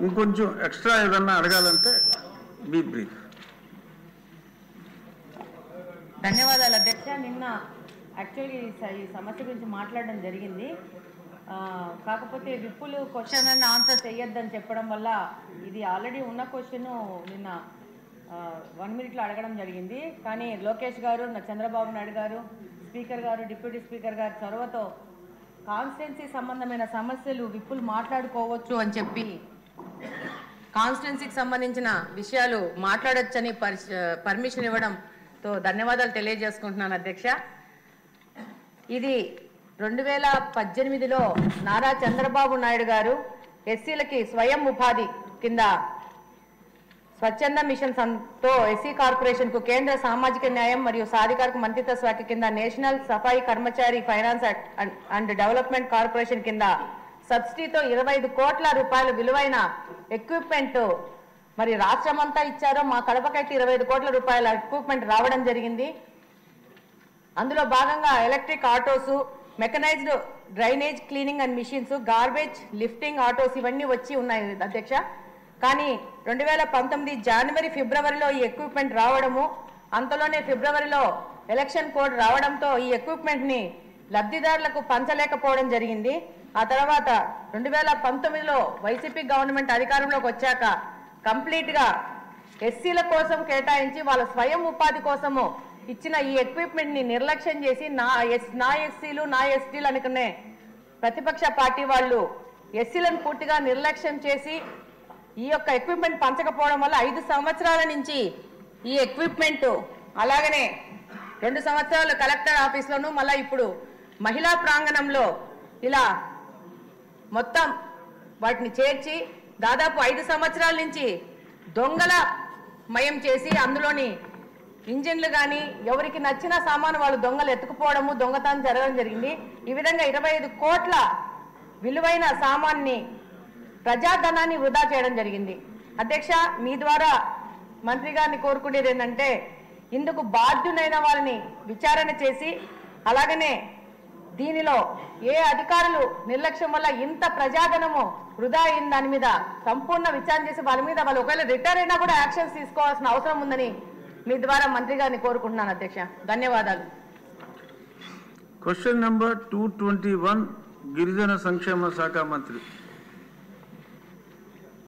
ఇంకొంచెం ఎక్స్ట్రా ఏదన్నా అడగాలంటే బీ బ్రీఫ్. ధన్యవాదాలు అధ్యక్ష. నిన్న యాక్చువల్లీ ఈ సమస్య గురించి మాట్లాడడం జరిగింది. కాకపోతే విప్పులు క్వశ్చన్ అండ్ ఆన్సర్ చేయొద్దని చెప్పడం వల్ల ఇది ఆల్రెడీ ఉన్న క్వశ్చన్ నిన్న 1 minute అడగడం జరిగింది. కానీ లోకేష్ గారు, చంద్రబాబు నాయుడు గారు, స్పీకర్ గారు, డిప్యూటీ స్పీకర్ గారు చొరవతో కాన్స్టిట్యున్సీ సంబంధమైన సమస్యలు విప్పులు మాట్లాడుకోవచ్చు అని చెప్పి కాన్స్టిట్యున్సీకి సంబంధించిన విషయాలు మాట్లాడొచ్చని పర్మిషన్ ఇవ్వడంతో ధన్యవాదాలు తెలియజేసుకుంటున్నాను అధ్యక్ష. ఇది 2018లో నారా చంద్రబాబు నాయుడు గారు ఎస్సీలకి స్వయం ఉపాధి కింద స్వచ్ఛంద మిషన్ తో ఎస్సీ కార్పొరేషన్కు కేంద్ర సామాజిక న్యాయం మరియు సాధికారక మంత్రిత్వ శాఖ కింద national Safai Karmachari finance and development corporation కింద సబ్సిడీతో 25 కోట్ల రూపాయల విలువైన ఎక్విప్మెంట్ మరి రాష్ట్రమంతా ఇచ్చారో, మా కడపకైతే 25 కోట్ల రూపాయల ఎక్విప్మెంట్ రావడం జరిగింది. అందులో భాగంగా electric autos, mechanised drainage cleaning and machines, garbage lifting autos ఇవన్నీ వచ్చి ఉన్నాయి అధ్యక్ష. కానీ 2019 జనవరి ఫిబ్రవరిలో ఈ ఎక్విప్మెంట్ రావడము, అంతలోనే ఫిబ్రవరిలో ఎలక్షన్ కోడ్ రావడంతో ఈ ఎక్విప్మెంట్ని లబ్ధిదారులకు పంచలేకపోవడం జరిగింది. ఆ తర్వాత 2019లో వైసీపీ గవర్నమెంట్ అధికారంలోకి వచ్చాక కంప్లీట్గా ఎస్సీల కోసం కేటాయించి వాళ్ళ స్వయం ఉపాధి కోసము ఇచ్చిన ఈ ఎక్విప్మెంట్ని నిర్లక్ష్యం చేసి నా ఎస్సీలు నా ఎస్టీలు అనుకునే ప్రతిపక్ష పార్టీ వాళ్ళు ఎస్సీలను పూర్తిగా నిర్లక్ష్యం చేసి ఈ యొక్క ఎక్విప్మెంట్ పంచకపోవడం వల్ల 5 సంవత్సరాల నుంచి ఈ ఎక్విప్మెంట్ అలాగనే 2 సంవత్సరాలు కలెక్టర్ ఆఫీస్లోనూ మళ్ళీ ఇప్పుడు మహిళా ప్రాంగణంలో ఇలా మొత్తం వాటిని చేర్చి దాదాపు 5 సంవత్సరాల నుంచి దొంగల మయం చేసి అందులోని ఇంజిన్లు కానీ ఎవరికి నచ్చిన సామాను వాళ్ళు దొంగలు ఎత్తుకుపోవడము, దొంగతనం జరగడం జరిగింది. ఈ విధంగా 25 కోట్ల విలువైన సామాన్ని ప్రజాధనాన్ని వృధా చేయడం జరిగింది. అధ్యక్ష, మీ ద్వారా మంత్రి గారిని కోరుకునేది ఏంటంటే ఇందుకు బాధ్యులైన వాళ్ళని విచారణ చేసి అలాగనే దీనిలో ఏ అధికారులు నిర్లక్ష్యం వల్ల ఇంత ప్రజాధనము వృధా అయిన దాని మీద సంపూర్ణ విచారణ చేసి వాళ్ళ మీద వాళ్ళు ఒకవేళ రిటైర్ అయినా కూడా యాక్షన్స్ తీసుకోవాల్సిన అవసరం ఉందని మీ ద్వారా మంత్రి గారిని కోరుకుంటున్నాను అధ్యక్ష. ధన్యవాదాలు. క్వశ్చన్ నెంబర్ 221 గిరిజన సంక్షేమ శాఖ మంత్రి.